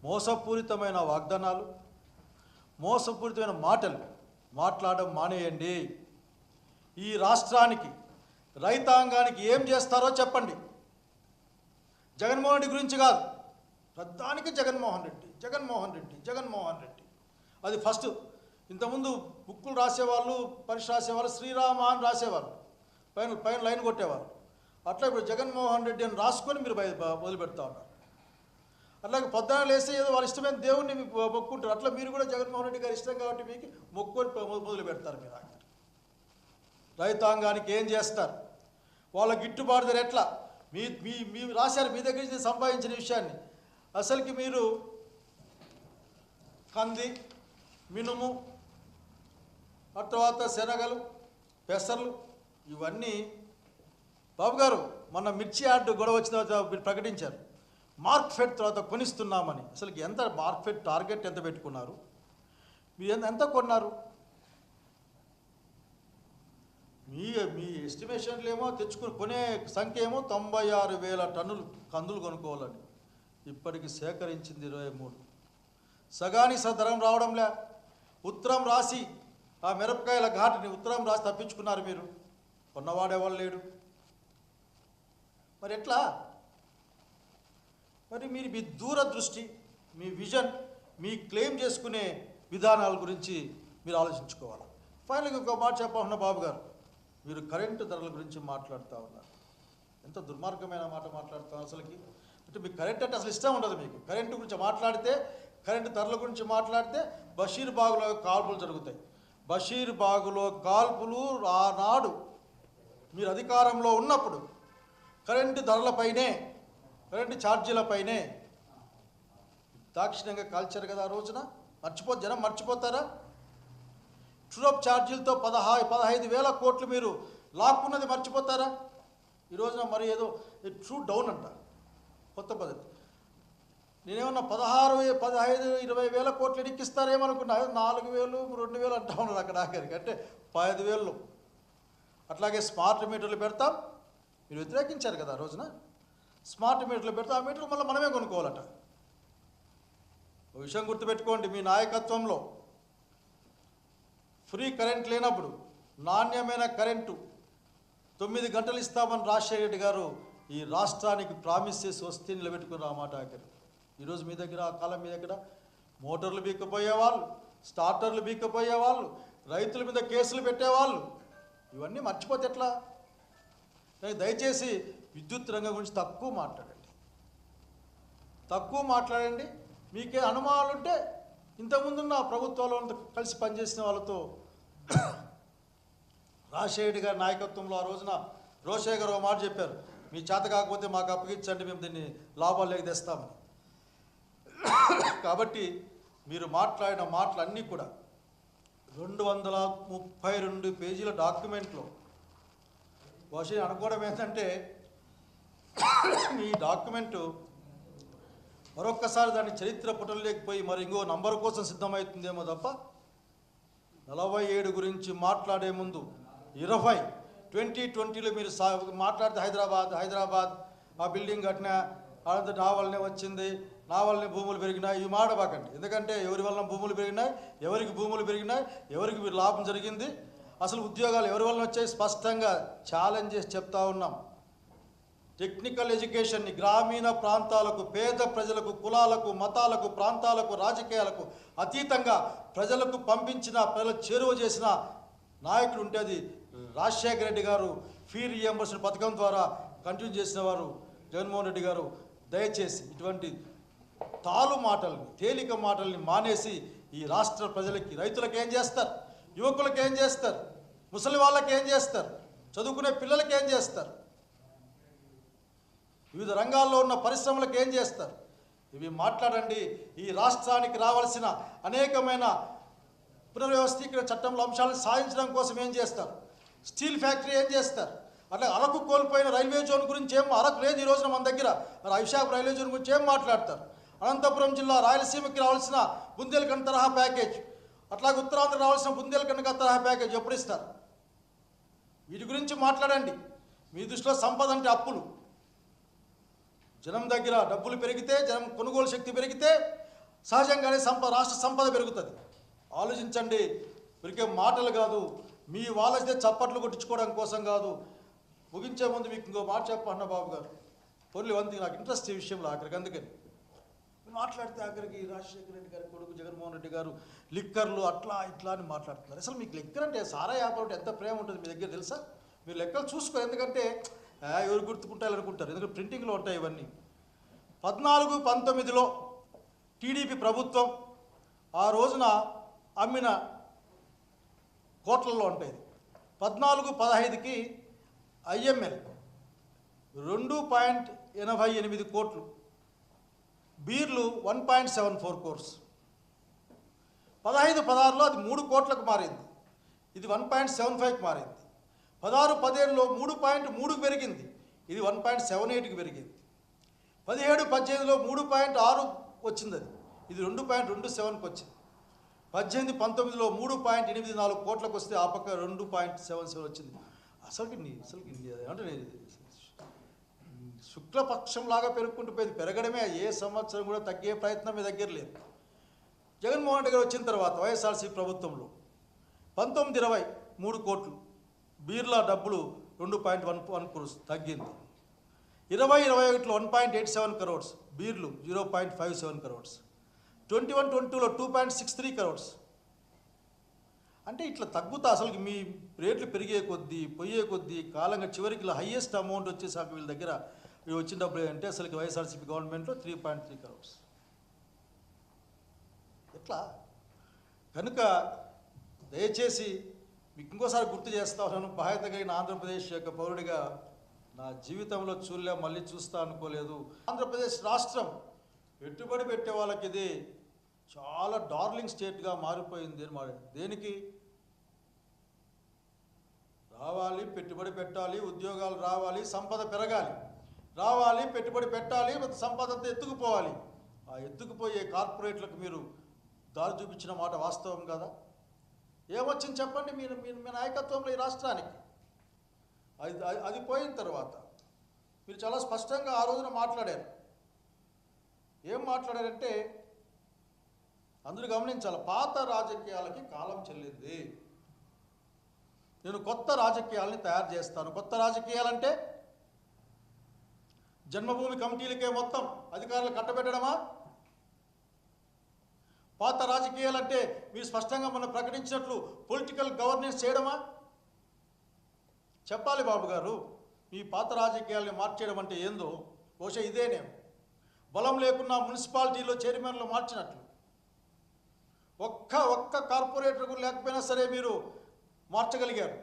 మోసపూరితమైన వాగ్దానాలు, మోసపూరితమైన మాటలు మాట్లాడడం మానేయండి. ఈ రాష్ట్రానికి, రైతాంగానికి ఏం చేస్తారో చెప్పండి. జగన్మోహన్ రెడ్డి గురించి కాదు, ప్రధానికి జగన్మోహన్ రెడ్డి, జగన్మోహన్ రెడ్డి, జగన్మోహన్ రెడ్డి. అది ఫస్ట్. ఇంతకుముందు బుక్కులు రాసేవాళ్ళు, పరీక్ష రాసేవాళ్ళు శ్రీరామ అని రాసేవారు, పైన పైన లైన్ కొట్టేవారు. అట్లా ఇప్పుడు జగన్మోహన్ రెడ్డి అని రాసుకొని మీరు మొదలు పెడతా ఉన్నారు. అట్లాగే పొద్దున లేస్తే ఏదో వాళ్ళ ఇష్టమైన దేవుణ్ణి మీకు మొక్కుంటారు. అట్లా మీరు కూడా జగన్మోహన్ రెడ్డి గారు ఇష్టం కాబట్టి మీకు మొక్కుకొని మొదలు పెడతారు. మీరు రైతాంగానికి ఏం చేస్తారు, వాళ్ళ గిట్టుబాటు ధర ఎట్లా, మీ రాశారు మీ దగ్గర నుంచి సంపాదించిన విషయాన్ని. అసలుకి మీరు కంది, మినుము, ఆ తర్వాత శనగలు, పెసర్లు ఇవన్నీ బాబు గారు మొన్న మిర్చి యార్డు గొడవ వచ్చిన తర్వాత మీరు ప్రకటించారు మార్కెట్ తర్వాత కొనిస్తున్నామని. అసలుకి ఎంత మార్కెట్ టార్గెట్ ఎంత పెట్టుకున్నారు, మీరు ఎంత కొన్నారు? మీ ఎస్టిమేషన్లు ఏమో తెచ్చుకుని కొనే సంఖ్య ఏమో 96,000 టన్నులు కందులు కొనుక్కోవాలని. ఇప్పటికి సేకరించింది 23. సగానికి ధరం రావడంలే. ఉత్తరం రాసి ఆ మిరపకాయల ఘాటుని ఉత్తరం రాసి తప్పించుకున్నారు మీరు. కొన్నవాడేవాళ్ళు లేడు. మరి ఎట్లా? మరి మీరు మీ దూరదృష్టి, మీ విజన్, మీ క్లెయిమ్ చేసుకునే విధానాల గురించి మీరు ఆలోచించుకోవాలి. ఫైనల్గా ఇంకో మాట చెప్పాలన్న బాబు గారు, మీరు కరెంటు ధరల గురించి మాట్లాడుతూ ఉన్నారు. ఎంత దుర్మార్గమైన మాట మాట్లాడుతాం అసలుకి. అంటే మీకు కరెంట్ అంటే అసలు ఇష్టం ఉండదు. మీకు కరెంటు గురించి మాట్లాడితే, కరెంటు ధరల గురించి మాట్లాడితే బషీర్బాగులో కాల్పులు జరుగుతాయి. బషీర్బాగులో కాల్పులు ఆనాడు మీరు అధికారంలో ఉన్నప్పుడు కరెంటు ధరలపైనే, కరెంటు ఛార్జీలపైనే దాక్షిణ్యంగా కాల్చారు కదా ఆ రోజున. జనం మర్చిపోతారా? ట్రూఅప్ ఛార్జీలతో 15,000 కోట్లు మీరు లాక్కున్నది మర్చిపోతారా? ఈ రోజున మరి ఏదో ట్రూ డౌన్ అంట, కొత్త పద్ధతి. నేనేమన్నా 16, 15, 20,000 కోట్లు ఎక్కిస్తారేమనుకున్నా. 4,000, 2,000 అంటా ఉన్నారు అక్కడ ఆఖరికి. అంటే 5,000. అట్లాగే స్మార్ట్ మీటర్లు పెడతాం, మీరు వ్యతిరేకించారు కదా ఆ రోజున. స్మార్ట్ మీటర్లు పెడతాం, ఆ మీటర్లు మళ్ళీ మనమే కొనుక్కోవాలట. ఒక విషయం గుర్తుపెట్టుకోండి, మీ నాయకత్వంలో ఫ్రీ కరెంట్ లేనప్పుడు నాణ్యమైన కరెంటు 9 గంటలు ఇస్తామని రాజశేఖర రెడ్డి గారు ఈ రాష్ట్రానికి ప్రామిస్ చేసి వస్తే నిలబెట్టుకుని ఆ మాట ఆఖరి. ఈరోజు మీ దగ్గర, ఆ కాలం మీ దగ్గర మోటార్లు బీక్కపోయేవాళ్ళు, స్టార్టర్లు బీక్కపోయేవాళ్ళు, రైతుల మీద కేసులు పెట్టేవాళ్ళు. ఇవన్నీ మర్చిపోతే ఎట్లా? దయచేసి విద్యుత్ రంగం గురించి తక్కువ మాట్లాడండి. మీకే అనుమానాలు ఉంటే ఇంతకుముందున్న ప్రభుత్వాల్లో కలిసి పనిచేసిన వాళ్ళతో రాజశేఖర గారి నాయకత్వంలో ఆ రోజున రోషయ్య గారు ఒక మాట చెప్పారు, మీ చేత కాకపోతే మాకు అప్పగించండి, మేము దీన్ని లాభాలు లేక తెస్తామని. కాబట్టి మీరు మాట్లాడిన మాటలన్నీ కూడా 232 పేజీల డాక్యుమెంట్లో. బహుశా అనుకోవడం ఏంటంటే మీ డాక్యుమెంటు మరొక్కసారి దాన్ని చరిత్ర పుటలేకపోయి మరి ఇంకో నంబర్ కోసం సిద్ధమవుతుందేమో తప్ప 47 గురించి మాట్లాడే ముందు 2020లో మీరు మాట్లాడితే హైదరాబాద్ ఆ బిల్డింగ్ కట్టినా, అదంతా నా వల్లనే వచ్చింది, నా వల్లనే భూములు పెరిగినాయి, ఇవి మాడబాకండి. ఎందుకంటే ఎవరి వలన భూములు పెరిగినాయి, ఎవరికి భూములు పెరిగినాయి, ఎవరికి మీరు లాభం జరిగింది, అసలు ఉద్యోగాలు ఎవరి వలన వచ్చాయి స్పష్టంగా ఛాలెంజ్ చేసి చెప్తా ఉన్నాం. టెక్నికల్ ఎడ్యుకేషన్ని గ్రామీణ ప్రాంతాలకు, పేద ప్రజలకు, కులాలకు, మతాలకు, ప్రాంతాలకు, రాజకీయాలకు అతీతంగా ప్రజలకు పంపించిన, ప్రజలకు చేరువ చేసిన నాయకుడు ఉంటే అది రాజశేఖర రెడ్డి గారు. ఫీ రియంబర్స్మెంట్ పథకం ద్వారా కంటిన్యూ చేసిన వారు జగన్మోహన్ రెడ్డి గారు. దయచేసి ఇటువంటి తేలిక మాటల్ని మానేసి ఈ రాష్ట్ర ప్రజలకి, రైతులకు ఏం చేస్తారు, యువకులకు ఏం చేస్తారు, ముసలి వాళ్ళకి ఏం చేస్తారు, చదువుకునే పిల్లలకి ఏం చేస్తారు, వివిధ రంగాల్లో ఉన్న పరిశ్రమలకు ఏం చేస్తారు, ఇవి మాట్లాడండి. ఈ రాష్ట్రానికి రావాల్సిన అనేకమైన పునర్వ్యవస్థీకరణ చట్టంలో అంశాలను సాధించడం కోసం ఏం చేస్తారు, స్టీల్ ఫ్యాక్టరీ ఏం చేస్తారు, అట్లా అరకు కోల్పోయిన రైల్వే జోన్ గురించి అరకు లేదు ఈ రోజున మన దగ్గర, విశాఖ రైల్వే జోన్ గురించి ఏం మాట్లాడతారు, అనంతపురం జిల్లా రాయలసీమకి రావాల్సిన బుందేల్ఖండ్ తరహా ప్యాకేజ్, అట్లాగే ఉత్తరాంధ్ర రావాల్సిన బుందేల్ఖండ్ తరహా ప్యాకేజ్ ఎప్పుడు ఇస్తారు? వీటి గురించి మాట్లాడండి. మీ దృష్టిలో సంపద అంటే అప్పులు. జనం దగ్గర డబ్బులు పెరిగితే, జనం కొనుగోలు శక్తి పెరిగితే సహజంగానే రాష్ట్ర సంపద పెరుగుతుంది. ఆలోచించండి. ఇరికే మాటలు కాదు, మీ వాళ్ళదే చప్పట్లు కొట్టించుకోవడం కోసం కాదు. ముగించే ముందు మీకు ఇంకో మాట చెప్పన్న బాబు గారు, పోన్లీ వంతి నాకు ఇంట్రెస్ట్ ఈ విషయంలో ఆఖరికి. అందుకని మాట్లాడితే ఆఖరికి రాజశేఖర రెడ్డి గారి కొడుకు జగన్మోహన్ రెడ్డి గారు లిక్కర్లు అట్లా ఇట్లా అని మాట్లాడుతున్నారు. అసలు మీకు లిక్కర్ అంటే సారా వ్యాపారం ఎంత ప్రేమ ఉంటుంది మీ దగ్గర తెలుసా? మీరు లెక్కలు చూసుకో. ఎందుకంటే ఎవరు గుర్తుకుంటారు అనుకుంటారు, ఎందుకంటే ప్రింటింగ్లో ఉంటాయి ఇవన్నీ. 14-19లో టీడీపీ ప్రభుత్వం ఆ రోజున అమ్మిన కోట్లలో ఉంటాయి. 14-15కి ఐఎంఎల్ 2.88 కోట్లు, బీర్లు 1.74 కోర్స్. 15-16లో అది 3 కోట్లకు మారింది, ఇది 1.75కి మారింది. 16-17లో 3.3కి పెరిగింది, ఇది 1.78కి పెరిగింది. 17-18లో 3.6 వచ్చింది, అది ఇది 2.27కి వచ్చింది. 18-19లో 3.84 కోట్లకు వస్తే ఆ పక్క 2.77 వచ్చింది. అసలుకి అంటే శుక్లపక్షంలాగా పెరుగుకుంటూ పోయింది. పెరగడమే, ఏ సంవత్సరం కూడా తగ్గే ప్రయత్నం మీ దగ్గర లేదు. జగన్మోహన్ రెడ్డి గారు వచ్చిన తర్వాత వైఎస్ఆర్సీ ప్రభుత్వంలో 19-20 3 కోట్లు, బీర్ల డబ్బులు 2.11 క్రోర్స్ తగ్గింది. 20-21లో 1.87 crores, బీర్లు 0.57 crores. 21-22లో 2.63 crores. అంటే ఇట్లా తగ్గుతా అసలు మీ రేట్లు పెరిగే కొద్దీ పోయే కొద్దీ కాలంగా చివరికి ఇలా హయ్యెస్ట్ అమౌంట్ వచ్చేసాక వీళ్ళ దగ్గర వచ్చినప్పుడు అంటే అసలు వైఎస్ఆర్సీపీ గవర్నమెంట్లో 3.3 crores. ఎట్లా కనుక దయచేసి మీకు ఇంకోసారి గుర్తు చేస్తా ఉన్నాను, బాధ్యత కలిగిన ఆంధ్రప్రదేశ్ యొక్క పౌరుడిగా నా జీవితంలో చూడలే, మళ్ళీ చూస్తా అనుకోలేదు. ఆంధ్రప్రదేశ్ రాష్ట్రం పెట్టుబడి పెట్టే వాళ్ళకి ఇది చాలా డార్లింగ్ స్టేట్గా మారిపోయింది. దేనికి రావాలి, పెట్టుబడి పెట్టాలి, ఉద్యోగాలు రావాలి, సంపద పెరగాలి, రావాలి పెట్టుబడి పెట్టాలి, సంపద అంతా ఎత్తుకుపోవాలి. ఆ ఎత్తుకుపోయే కార్పొరేట్లకు మీరు దారి చూపించిన మాట వాస్తవం కదా? ఏమొచ్చింది చెప్పండి మీరు మీ నాయకత్వంలో ఈ రాష్ట్రానికి? అది పోయిన తర్వాత మీరు చాలా స్పష్టంగా ఆ రోజున మాట్లాడారు. ఏం మాట్లాడారంటే అందరూ గమనించాలి, పాత రాజకీయాలకి కాలం చెల్లింది, నేను కొత్త రాజకీయాలని తయారు చేస్తాను. కొత్త రాజకీయాలంటే జన్మభూమి కమిటీలకే మొత్తం అధికారులు కట్టబెట్టడమా? పాత రాజకీయాలంటే మీరు స్పష్టంగా మనం ప్రకటించినట్లు పొలిటికల్ గవర్నెన్స్ చేయడమా? చెప్పాలి బాబు గారు, మీ పాత రాజకీయాల్ని మార్చేయడం అంటే ఏందో బహుశా ఇదేనే. బలం లేకున్నా మున్సిపాలిటీలో చైర్మన్లు మార్చినట్లు ఒక్క కార్పొరేటర్ లేకపోయినా సరే మీరు మార్చగలిగారు.